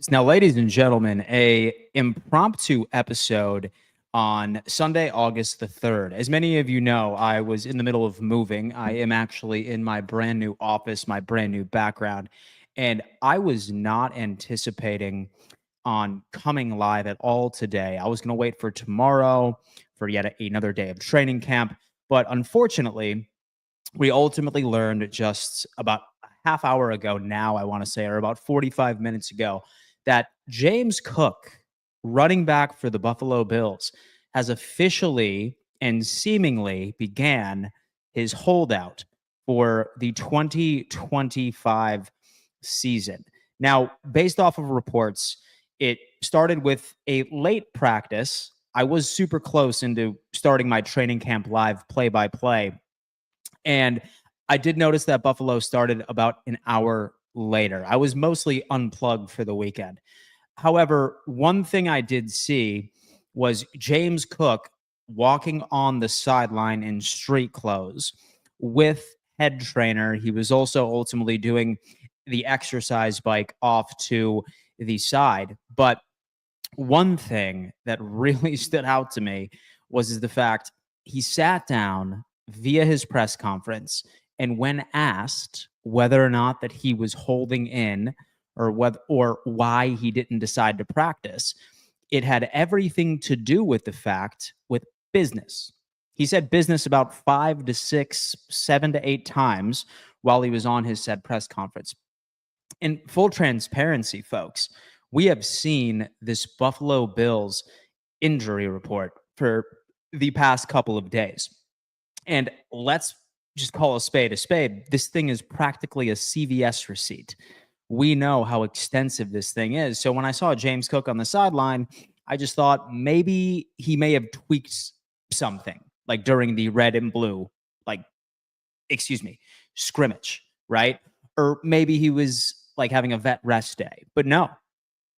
Now, ladies and gentlemen, a impromptu episode on Sunday, August the 3rd. As many of you know, I was in the middle of moving. I am actually in my brand new office, my brand new background, and I was not anticipating on coming live at all today. I was going to wait for tomorrow for yet another day of training camp, but unfortunately, we ultimately learned just about a half hour ago now, I want to say, or about 45 minutes ago, that James Cook, running back for the Buffalo Bills, has officially and seemingly began his holdout for the 2025 season. Now, based off of reports, it started with a late practice. I was super close into starting my training camp live play by play, and I did notice that Buffalo started about an hour later. I was mostly unplugged for the weekend. However, one thing I did see was James Cook walking on the sideline in street clothes with head trainer. He was also ultimately doing the exercise bike off to the side. But one thing that really stood out to me was the fact he sat down via his press conference, and when asked whether or not that he was holding in or why he didn't decide to practice, it had everything to do with the fact with business. He said business about 5 to 6, 7 to 8 times while he was on his said press conference. In full transparency, folks, we have seen this Buffalo Bills injury report for the past couple of days. And let's just call a spade a spade. This thing is practically a CVS receipt. We know how extensive this thing is. So when I saw James Cook on the sideline, I just thought maybe he may have tweaked something like during the red and blue, like, excuse me, scrimmage, right? Or maybe he was like having a vet rest day. But no,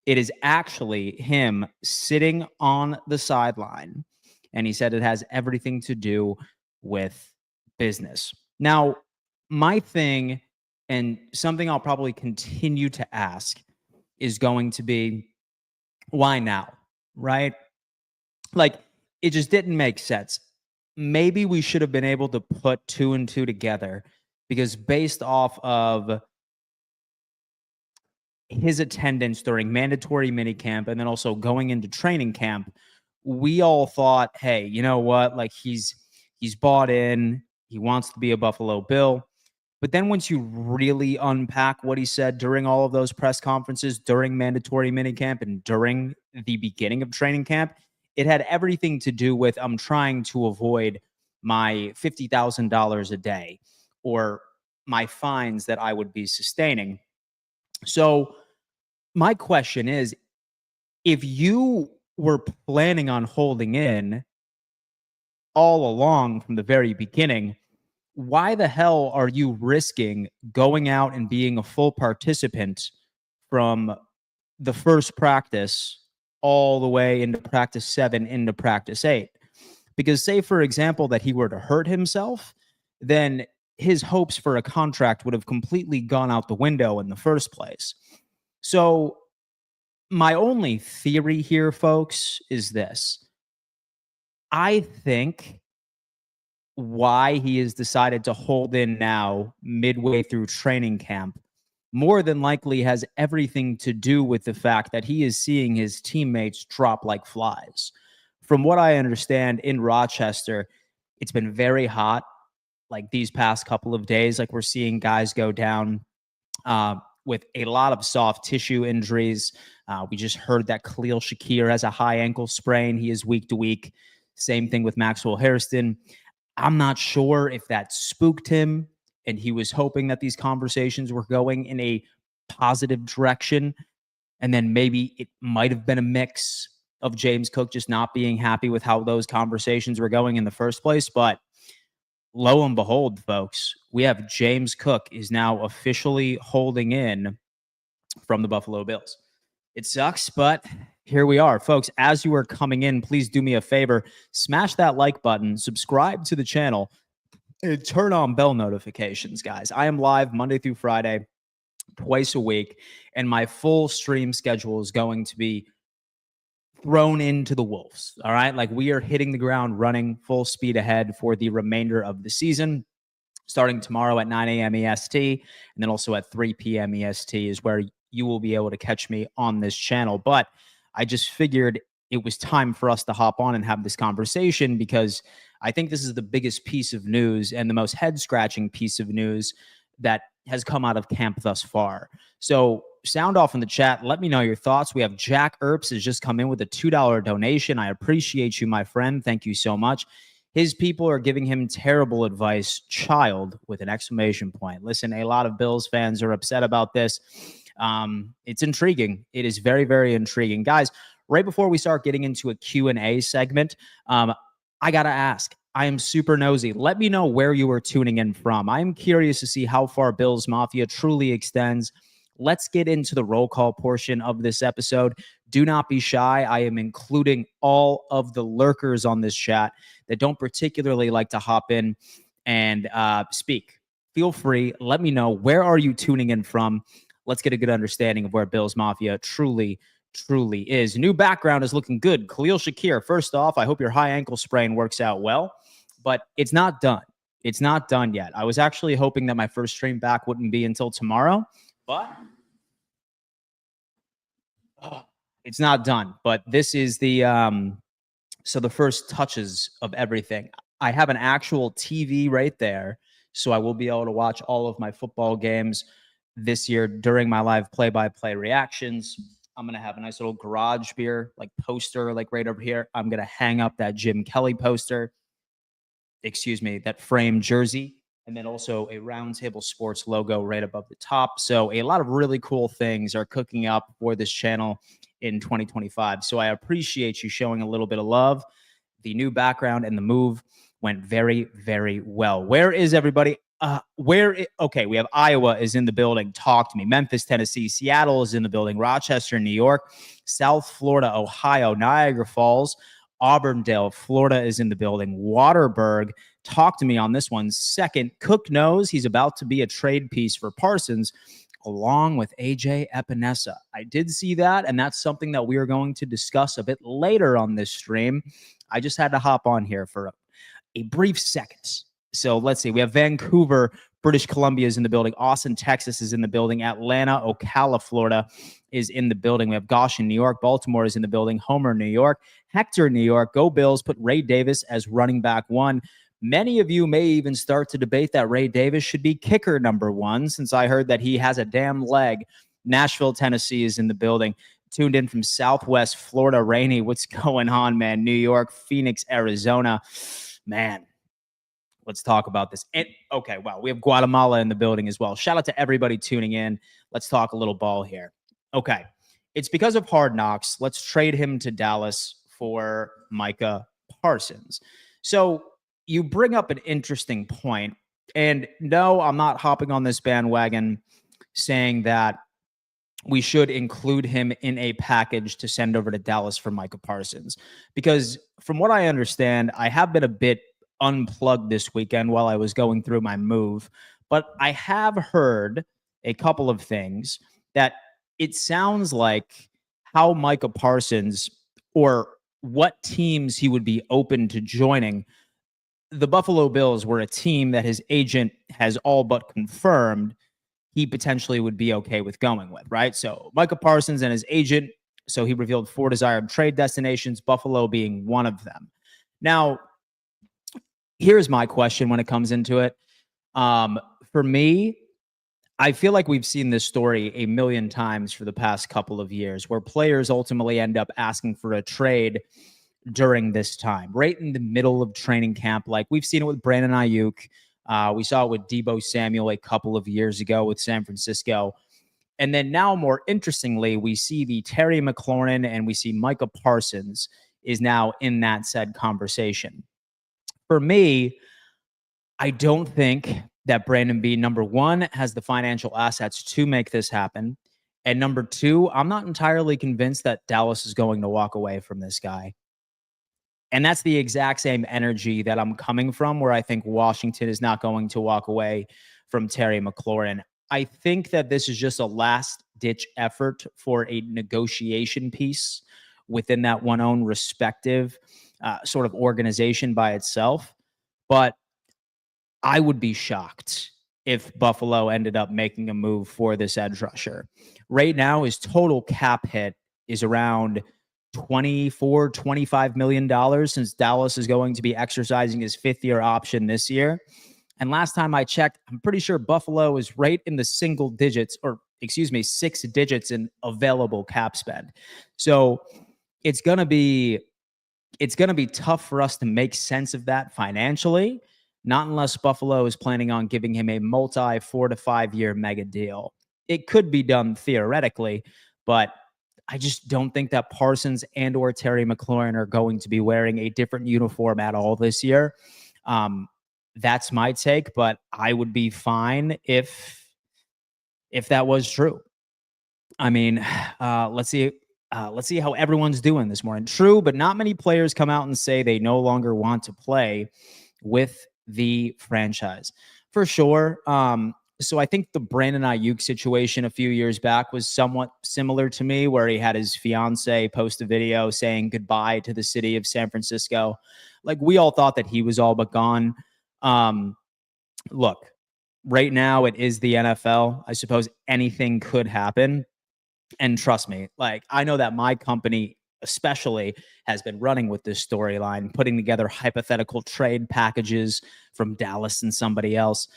it is actually him sitting on the sideline. And he said it has everything to do with business. Now, my thing, and something I'll probably continue to ask, is going to be why now? Right? Like, it just didn't make sense. Maybe we should have been able to put two and two together because based off of his attendance during mandatory minicamp and then also going into training camp, we all thought, hey, you know what? Like he's bought in. He wants to be a Buffalo Bill. But then once you really unpack what he said during all of those press conferences, during mandatory minicamp and during the beginning of training camp, it had everything to do with I'm trying to avoid my $50,000 a day or my fines that I would be sustaining. So my question is, if you were planning on holding in all along from the very beginning, why the hell are you risking going out and being a full participant from the first practice all the way into practice 7 into practice 8? Because say, for example, that he were to hurt himself, then his hopes for a contract would have completely gone out the window in the first place. So my only theory here, folks, is this. I think why he has decided to hold in now midway through training camp more than likely has everything to do with the fact that he is seeing his teammates drop like flies. From what I understand, in Rochester, it's been very hot like these past couple of days. Like we're seeing guys go down with a lot of soft tissue injuries. We just heard that Khalil Shakir has a high ankle sprain. He is week to week. Same thing with Maxwell Hairston. I'm not sure if that spooked him and he was hoping that these conversations were going in a positive direction. And then maybe it might have been a mix of James Cook just not being happy with how those conversations were going in the first place. But lo and behold, folks, we have James Cook is now officially holding in from the Buffalo Bills. It sucks, but here we are. Folks, as you are coming in, please do me a favor. Smash that like button, subscribe to the channel, and turn on bell notifications, guys. I am live Monday through Friday, twice a week, and my full stream schedule is going to be thrown into the wolves. All right. Like, we are hitting the ground running full speed ahead for the remainder of the season. Starting tomorrow at 9 a.m. EST, and then also at 3 p.m. EST is where you will be able to catch me on this channel. But I just figured it was time for us to hop on and have this conversation, because I think this is the biggest piece of news and the most head-scratching piece of news that has come out of camp thus far. So sound off in the chat. Let me know your thoughts. We have Jack Earps has just come in with a $2 donation. I appreciate you, my friend. Thank you so much. His people are giving him terrible advice, child, with an exclamation point. Listen, a lot of Bills fans are upset about this. It's intriguing. It is very, very intriguing. Guys, right before we start getting into a Q&A segment, I got to ask. I am super nosy. Let me know where you are tuning in from. I am curious to see how far Bills Mafia truly extends. Let's get into the roll call portion of this episode. Do not be shy. I am including all of the lurkers on this chat that don't particularly like to hop in and speak. Feel free. Let me know, where are you tuning in from? Let's get a good understanding of where Bills Mafia truly is. New background is looking good. Khalil Shakir, first off, I hope your high ankle sprain works out well, but it's not done. It's not done yet. I was actually hoping that my first stream back wouldn't be until tomorrow, but it's not done. But this is the so the first touches of everything. I have an actual TV right there, so I will be able to watch all of my football games this year during my live play-by-play reactions. I'm going to have a nice little garage beer, like, poster, like, right over here. I'm going to hang up that Jim Kelly poster, that frame jersey, and then also a Roundtable Sports logo right above the top. So a lot of really cool things are cooking up for this channel in 2025. So I appreciate you showing a little bit of love. The new background and the move went very, very well. Where is everybody? Okay, we have Iowa is in the building. Talk to me. Memphis, Tennessee. Seattle is in the building. Rochester, New York. South Florida, Ohio. Niagara Falls. Auburndale, Florida is in the building. Waterburg, talk to me on this one. Second, Cook knows he's about to be a trade piece for Parsons, along with AJ Epinesa. I did see that, and that's something that we are going to discuss a bit later on this stream. I just had to hop on here for a brief second. So let's see. We have Vancouver, British Columbia is in the building. Austin, Texas is in the building. Atlanta, Ocala, Florida is in the building. We have Goshen, New York. Baltimore is in the building. Homer, New York. Hector, New York. Go Bills. Put Ray Davis as running back one. Many of you may even start to debate that Ray Davis should be kicker number one, since I heard that he has a damn leg. Nashville, Tennessee is in the building. Tuned in from Southwest Florida. Rainy, what's going on, man? New York, Phoenix, Arizona. Man, let's talk about this. Okay, wow. We have Guatemala in the building as well. Shout out to everybody tuning in. Let's talk a little ball here. Okay, it's because of Hard Knocks. Let's trade him to Dallas for Micah Parsons. So you bring up an interesting point. And no, I'm not hopping on this bandwagon saying that we should include him in a package to send over to Dallas for Micah Parsons. Because from what I understand, I have been a bit unplugged this weekend while I was going through my move. But I have heard a couple of things that it sounds like how Micah Parsons, or what teams he would be open to joining. The Buffalo Bills were a team that his agent has all but confirmed he potentially would be okay with going with, right? So Micah Parsons and his agent, so he revealed 4 desired trade destinations, Buffalo being one of them. Now, here's my question when it comes into it. For me, I feel like we've seen this story a million times for the past couple of years, where players ultimately end up asking for a trade during this time, right in the middle of training camp. Like, we've seen it with Brandon Ayuk. We saw it with Deebo Samuel a couple of years ago with San Francisco. And then now, more interestingly, we see the Terry McLaurin and we see Micah Parsons is now in that said conversation. For me, I don't think that Brandon B, number one, has the financial assets to make this happen. And number two, I'm not entirely convinced that Dallas is going to walk away from this guy. And that's the exact same energy that I'm coming from, where I think Washington is not going to walk away from Terry McLaurin. I think that this is just a last ditch effort for a negotiation piece within that one own respective sort of organization by itself. But I would be shocked if Buffalo ended up making a move for this edge rusher. Right now, his total cap hit is around 24, $25 million since Dallas is going to be exercising his fifth year option this year. And last time I checked, I'm pretty sure Buffalo is right in the single digits, or excuse me, 6 digits in available cap spend. So it's going to be tough for us to make sense of that financially, not unless Buffalo is planning on giving him a multi 4 to 5 year mega deal. It could be done theoretically, but I just don't think that Parsons and or Terry McLaurin are going to be wearing a different uniform at all this year. That's my take, but I would be fine if that was true. I mean, let's see how everyone's doing this morning. True, but not many players come out and say they no longer want to play with the franchise. For sure. So I think the Brandon Ayuk situation a few years back was somewhat similar to me, where he had his fiance post a video saying goodbye to the city of San Francisco. Like, we all thought that he was all but gone. Look, right now it is the NFL. I suppose anything could happen. And trust me, like, I know that my company especially has been running with this storyline, putting together hypothetical trade packages from Dallas and somebody else.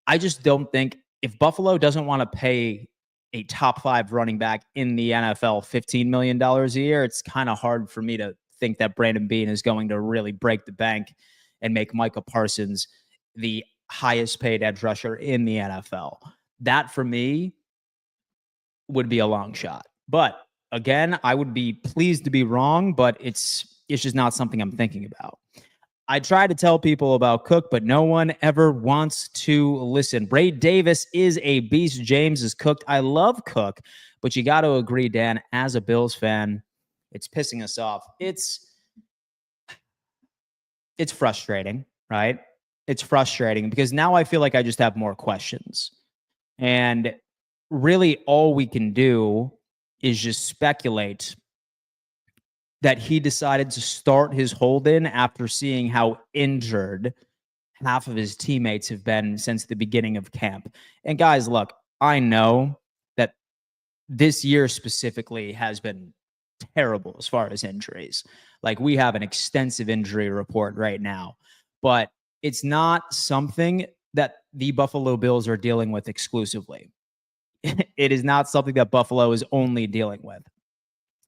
I just don't think, if Buffalo doesn't want to pay a top 5 running back in the NFL $15 million a year, it's kind of hard for me to think that Brandon Beane is going to really break the bank and make Micah Parsons the highest paid edge rusher in the NFL. That, for me, would be a long shot. But again, I would be pleased to be wrong, but it's just not something I'm thinking about. I try to tell people about Cook, but no one ever wants to listen. Ray Davis is a beast. James is cooked. I love Cook, but you got to agree, Dan, as a Bills fan, it's pissing us off. It's frustrating, right? It's frustrating because now I feel like I just have more questions. And really all we can do is just speculate that he decided to start his hold-in after seeing how injured half of his teammates have been since the beginning of camp. And guys, look, I know that this year specifically has been terrible as far as injuries. Like, we have an extensive injury report right now, but it's not something that the Buffalo Bills are dealing with exclusively. It is not something that Buffalo is only dealing with.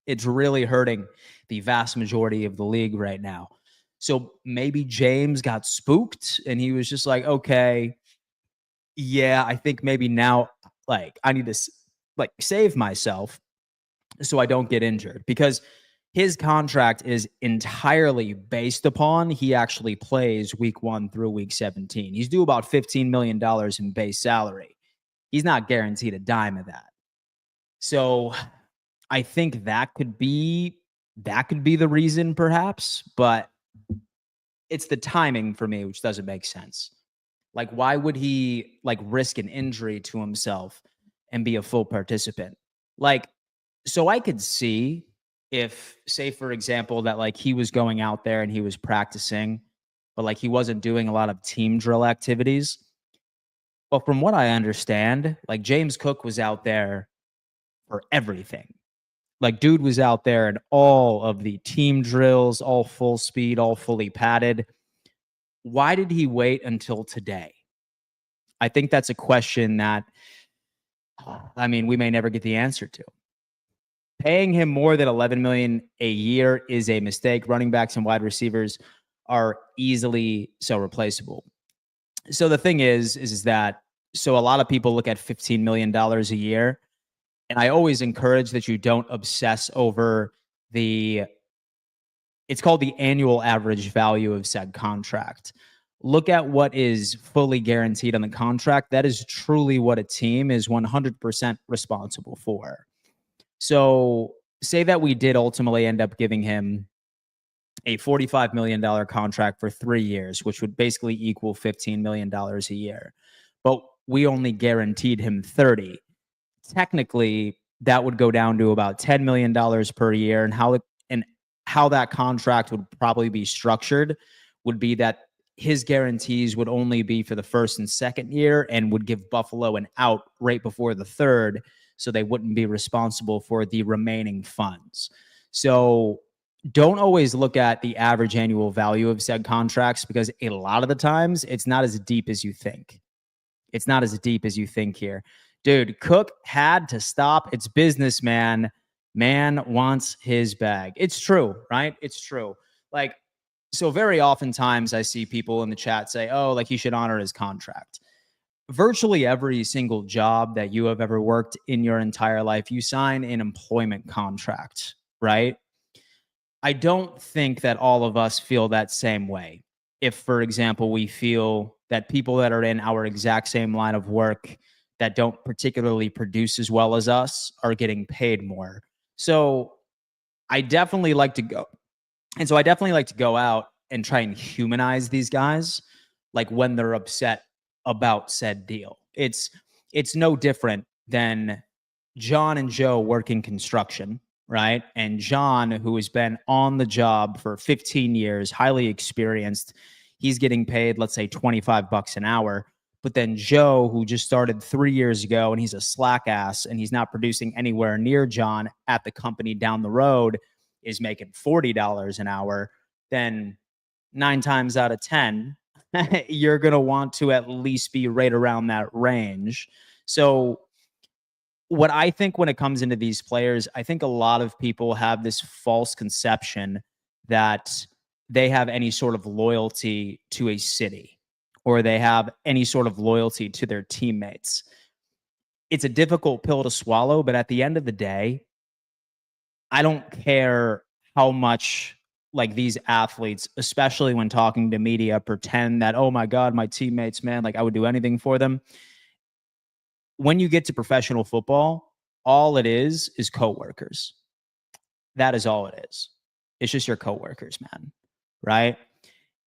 It's really hurting the vast majority of the league right now. So maybe James got spooked and he was just like, okay, yeah, I think maybe now, like, I need to save myself so I don't get injured, because his contract is entirely based upon he actually plays week 1 through week 17. He's due about $15 million in base salary. He's not guaranteed a dime of that. So I think that could be the reason, perhaps, but it's the timing for me, which doesn't make sense. Like, why would he risk an injury to himself and be a full participant? Like, so I could see if, say, for example, that he was going out there and he was practicing, but he wasn't doing a lot of team drill activities. But from what I understand, James Cook was out there for everything. Dude was out there in all of the team drills, all full speed, all fully padded. Why did he wait until today? I think that's a question that, we may never get the answer to. Paying him more than $11 million a year is a mistake. Running backs and wide receivers are easily so replaceable. So the thing is that, so a lot of people look at $15 million a year, and I always encourage that you don't obsess over it's called the annual average value of said contract. Look at what is fully guaranteed on the contract. That is truly what a team is 100% responsible for. So say that we did ultimately end up giving him a $45 million contract for 3 years, which would basically equal $15 million a year. But we only guaranteed him 30. Technically, that would go down to about $10 million per year. And how that contract would probably be structured would be that his guarantees would only be for the first and second year and would give Buffalo an out right before the third, so they wouldn't be responsible for the remaining funds. So don't always look at the average annual value of said contracts, because a lot of the times it's not as deep as you think. It's not as deep as you think here. Dude, Cook had to stop. It's business, man. Man wants his bag. It's true, right? It's true. Like, so very oftentimes I see people in the chat say, oh, like he should honor his contract. Virtually every single job that you have ever worked in your entire life, you sign an employment contract, right? I don't think that all of us feel that same way. If, for example, we feel that people that are in our exact same line of work that don't particularly produce as well as us are getting paid more. So I definitely like to go. And so I definitely like to go out and try and humanize these guys, like when they're upset about said deal. It's no different than John and Joe working construction, right? And John, who has been on the job for 15 years, highly experienced, he's getting paid, let's say, $25 an hour. But then Joe, who just started 3 years ago, and he's a slack ass and he's not producing anywhere near John at the company down the road, is making $40 an hour. Then 9 times out of 10, you're going to want to at least be right around that range. So what I think when it comes into these players, I think a lot of people have this false conception that they have any sort of loyalty to a city, or they have any sort of loyalty to their teammates. It's a difficult pill to swallow, but at the end of the day, I don't care how much like these athletes, especially when talking to media, pretend that, oh my God, my teammates, man, like I would do anything for them. When you get to professional football, all it is coworkers. That is all it is. It's just your coworkers, man. Right?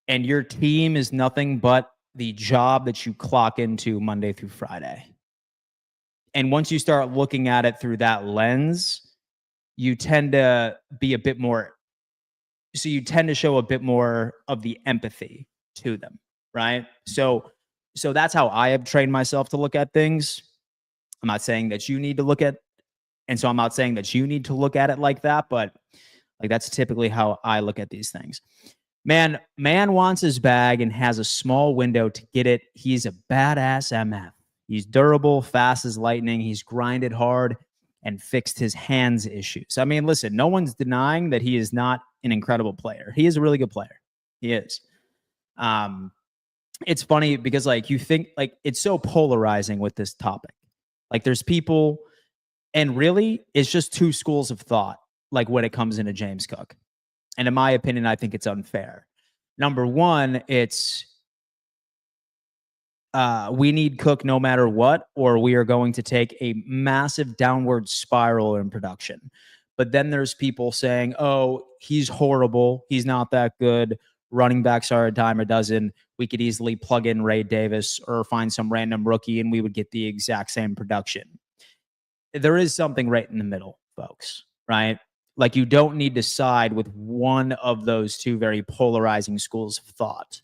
And your team is nothing but the job that you clock into Monday through Friday. And once you start looking at it through that lens, you tend to be a bit more, so you tend to show a bit more of the empathy to them, right? So that's how I have trained myself to look at things. I'm not saying that you need to look at, and so I'm not saying that you need to look at it like that, but like that's typically how I look at these things. Man wants his bag and has a small window to get it. He's a badass MF. He's durable, fast as lightning. He's grinded hard and fixed his hands issues. I mean, listen, no one's denying that he is not an incredible player. He is a really good player. He is. It's funny because like you think like it's so polarizing with this topic. Like there's people, and really it's just two schools of thought, like when it comes into James Cook. And in my opinion, I think it's unfair. Number one, it's we need Cook no matter what, or we are going to take a massive downward spiral in production. But then there's people saying, oh, he's horrible. He's not that good. Running backs are a dime a dozen. We could easily plug in Ray Davis or find some random rookie and we would get the exact same production. There is something right in the middle, folks, right? Like you don't need to side with one of those two very polarizing schools of thought.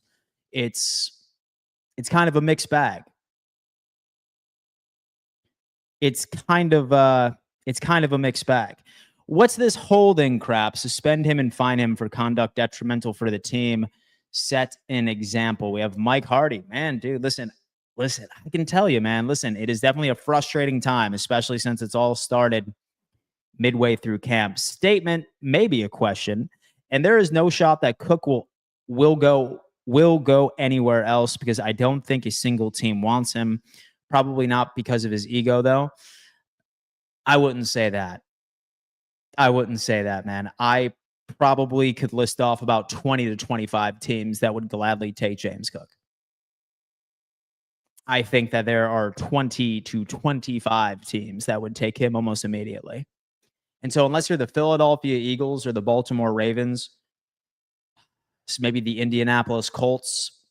It's kind of a mixed bag. It's kind of a mixed bag. What's this holding crap? Suspend him and fine him for conduct detrimental for the team. Set an example. We have Mike Hardy. Man, dude, listen, I can tell you, man, listen, it is definitely a frustrating time, especially since it's all started midway through camp. Statement, maybe a question. And there is no shot that Cook will go anywhere else, because I don't think a single team wants him. Probably not because of his ego, though. I wouldn't say that. Man. I probably could list off about 20 to 25 teams that would gladly take James Cook. I think that there are 20 to 25 teams that would take him almost immediately. And so unless you're the Philadelphia Eagles or the Baltimore Ravens, maybe the Indianapolis Colts,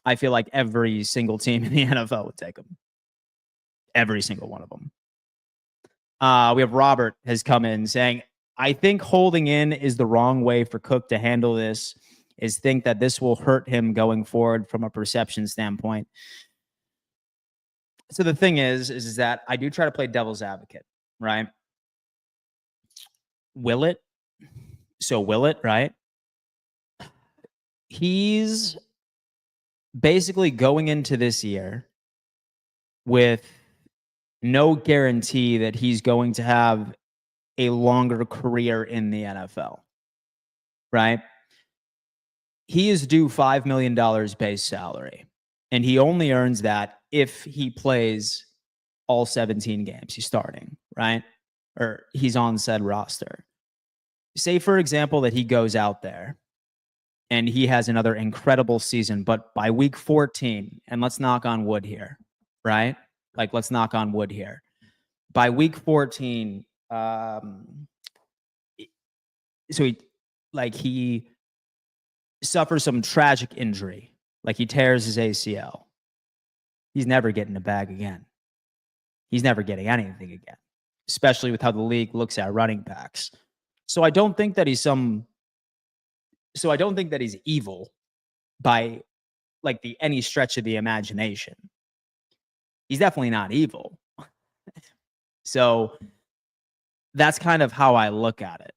I feel like every single team in the NFL would take him. Every single one of them. We have Robert has come in saying, I think holding in is the wrong way for Cook to handle this, is think that this will hurt him going forward from a perception standpoint. So the thing is that I do try to play devil's advocate, right? Will it? So will it, right? He's basically going into this year with no guarantee that he's going to have a longer career in the NFL, right? He is due $5 million base salary, and he only earns that if he plays all 17 games he's starting, right? Or he's on said roster. Say, for example, that he goes out there and he has another incredible season, but by week 14, and let's knock on wood here, right? Like, let's knock on wood here. By week 14, so he suffers some tragic injury, like he tears his ACL. He's never getting a bag again. He's never getting anything again, especially with how the league looks at running backs. So I don't think that he's evil by like any stretch of the imagination. He's definitely not evil. So that's kind of how I look at it.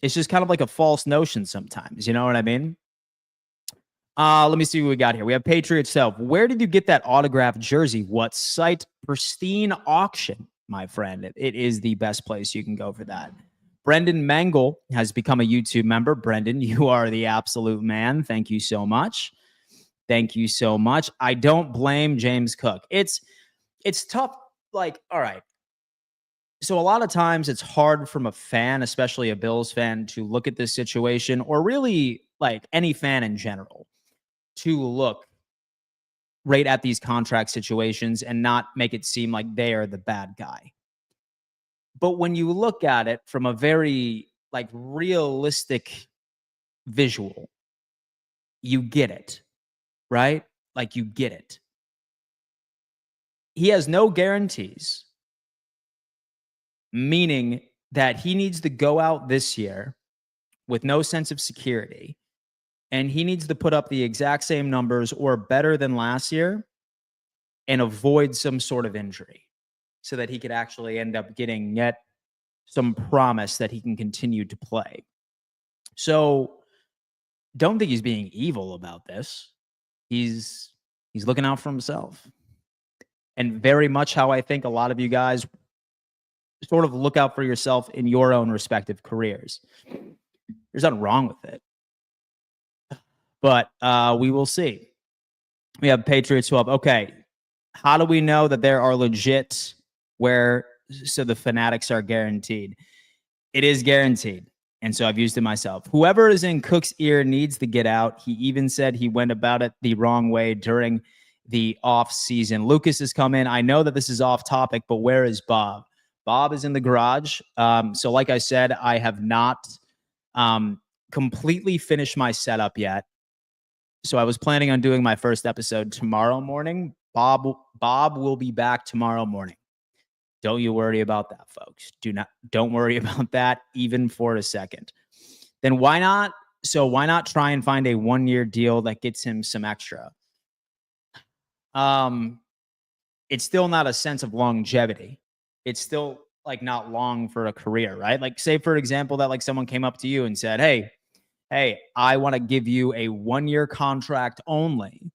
It's just kind of like a false notion sometimes. You know what I mean? Let me see what we got here. We have Patriots Self. Where did you get that autographed jersey? What site? Pristine Auction, my friend. It is the best place you can go for that. Brendan Mangle has become a YouTube member. Brendan, you are the absolute man. Thank you so much. Thank you so much. I don't blame James Cook. It's tough. Like, all right. So a lot of times it's hard from a fan, especially a Bills fan, to look at this situation, or really like any fan in general, to look right at these contract situations and not make it seem like they are the bad guy. But when you look at it from a very like realistic visual, you get it, right? Like you get it. He has no guarantees, meaning that he needs to go out this year with no sense of security, and he needs to put up the exact same numbers or better than last year and avoid some sort of injury so that he could actually end up getting yet some promise that he can continue to play. So don't think he's being evil about this. He's looking out for himself. And very much how I think a lot of you guys sort of look out for yourself in your own respective careers. There's nothing wrong with it. But we will see. We have Patriots 12. Okay. How do we know that there are legit so the fanatics are guaranteed? It is guaranteed. And so I've used it myself. Whoever is in Cook's ear needs to get out. He even said he went about it the wrong way during the off season. Lucas has come in. I know that this is off topic, but where is Bob? Bob is in the garage. So like I said, I have not completely finished my setup yet. So I was planning on doing my first episode tomorrow morning. Bob will be back tomorrow morning. Don't you worry about that, folks. Don't worry about that even for a second. Then why not? So why not try and find a 1-year deal that gets him some extra? It's still not a sense of longevity. It's still like not long for a career, right? Like say, for example, that like someone came up to you and said, hey, I want to give you a 1-year contract only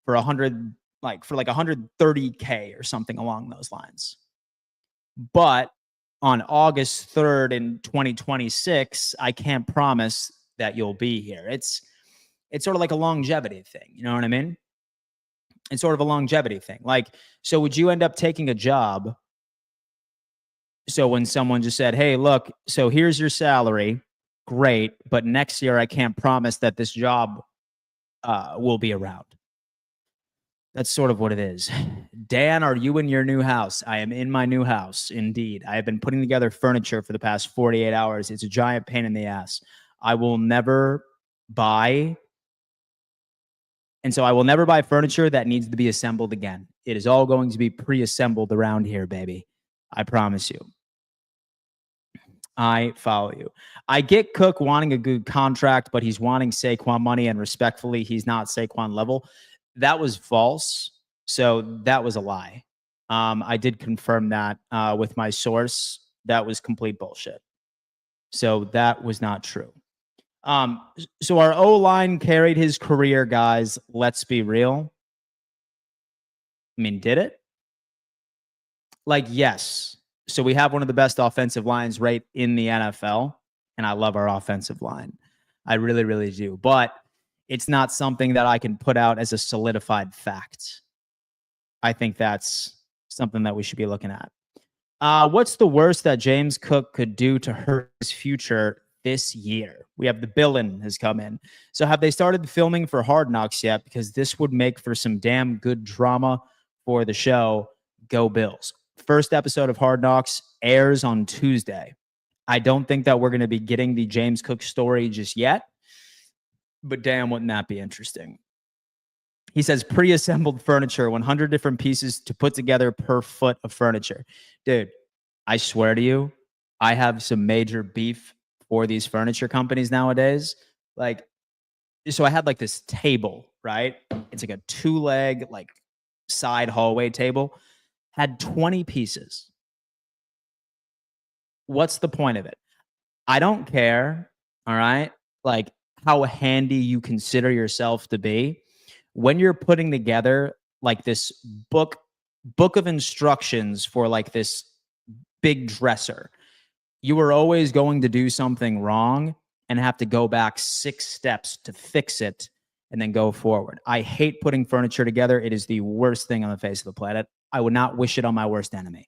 for 130K or something along those lines. But on August 3rd in 2026, I can't promise that you'll be here. It's sort of like a longevity thing. You know what I mean? It's sort of a longevity thing. Like, so would you end up taking a job? So when someone just said, hey, look, so here's your salary. Great. But next year, I can't promise that this job will be around. That's sort of what it is. Dan, are you in your new house? I am in my new house, indeed. I have been putting together furniture for the past 48 hours. It's a giant pain in the ass. I will never buy And so I will never buy furniture that needs to be assembled again. It is all going to be pre-assembled around here, baby. I promise you. I follow you. I get Cook wanting a good contract, but he's wanting Saquon money, and respectfully, he's not Saquon level. That was false. So that was a lie. I did confirm that with my source. That was complete bullshit. So that was not true. So our O-line carried his career, guys. Let's be real. I mean, did it? Like, yes. So we have one of the best offensive lines right in the NFL, and I love our offensive line. I really, really do. But it's not something that I can put out as a solidified fact. I think that's something that we should be looking at. What's the worst that James Cook could do to hurt his future this year? We have the villain has come in. So have they started filming for Hard Knocks yet? Because this would make for some damn good drama for the show. Go Bills. First episode of Hard Knocks airs on Tuesday. I don't think that we're going to be getting the James Cook story just yet, but damn, wouldn't that be interesting? He says pre-assembled furniture, 100 different pieces to put together per foot of furniture. Dude, I swear to you, I have some major beef for these furniture companies nowadays. Like, so I had like this table, right? It's like a 2-leg, like side hallway table, had 20 pieces. What's the point of it? I don't care, all right? Like how handy you consider yourself to be. When you're putting together like this book of instructions for like this big dresser, you are always going to do something wrong and have to go back 6 steps to fix it and then go forward. I hate putting furniture together. It is the worst thing on the face of the planet. I would not wish it on my worst enemy.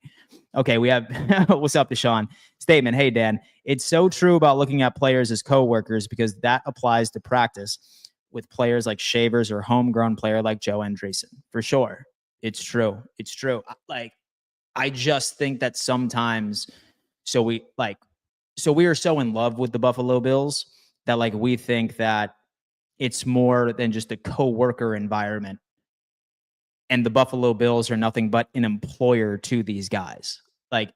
Okay, we have what's up, Deshaun? Statement. Hey, Dan, it's so true about looking at players as coworkers because that applies to practice with players like Shavers or homegrown player like Joe Andreessen. For sure. It's true. It's true. Like, I just think that sometimes we are so in love with the Buffalo Bills that like we think that it's more than just a coworker environment. And the Buffalo Bills are nothing but an employer to these guys. Like,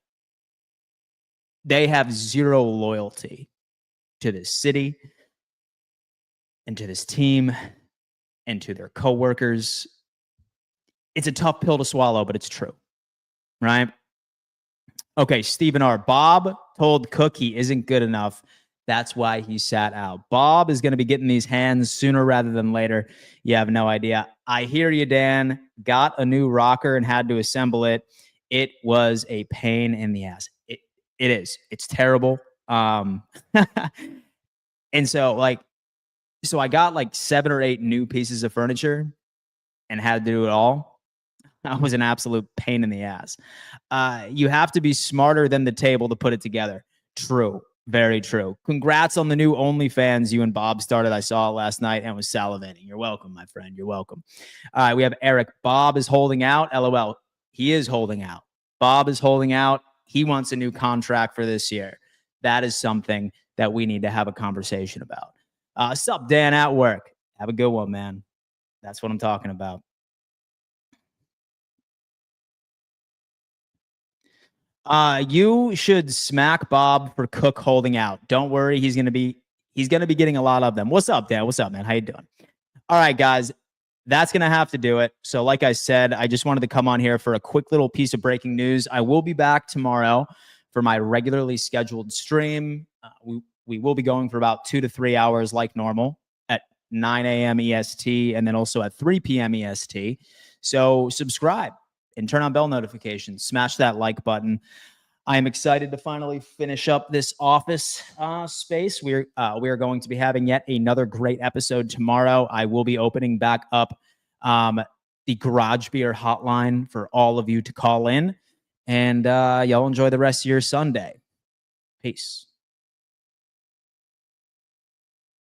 they have zero loyalty to this city and to this team and to their coworkers. It's a tough pill to swallow, but it's true, right? Okay, Stephen R. Bob told Cook he isn't good enough. That's why he sat out. Bob is going to be getting these hands sooner rather than later. You have no idea. I hear you, Dan. Got a new rocker and had to assemble it. It was a pain in the ass. It is. It's terrible. And so I got like 7 or 8 new pieces of furniture and had to do it all. That was an absolute pain in the ass. You have to be smarter than the table to put it together. True. Very true. Congrats on the new OnlyFans you and Bob started. I saw it last night and was salivating. You're welcome, my friend. You're welcome. All right, we have Eric. Bob is holding out. LOL. He is holding out. Bob is holding out. He wants a new contract for this year. That is something that we need to have a conversation about. Sup, Dan, at work. Have a good one, man. That's what I'm talking about. You should smack Bob for Cook holding out. Don't worry, he's gonna be getting a lot of them. What's up, Dan? What's up, man? How you doing? All right, guys, that's gonna have to do it. So, like I said, I just wanted to come on here for a quick little piece of breaking news. I will be back tomorrow for my regularly scheduled stream. We will be going for about 2 to 3 hours, like normal, at 9 a.m. EST, and then also at 3 p.m. EST. So, subscribe and turn on bell notifications. Smash that like button. I am excited to finally finish up this office space. We are going to be having yet another great episode tomorrow. I will be opening back up the Garage Beer hotline for all of you to call in. And y'all enjoy the rest of your Sunday. Peace.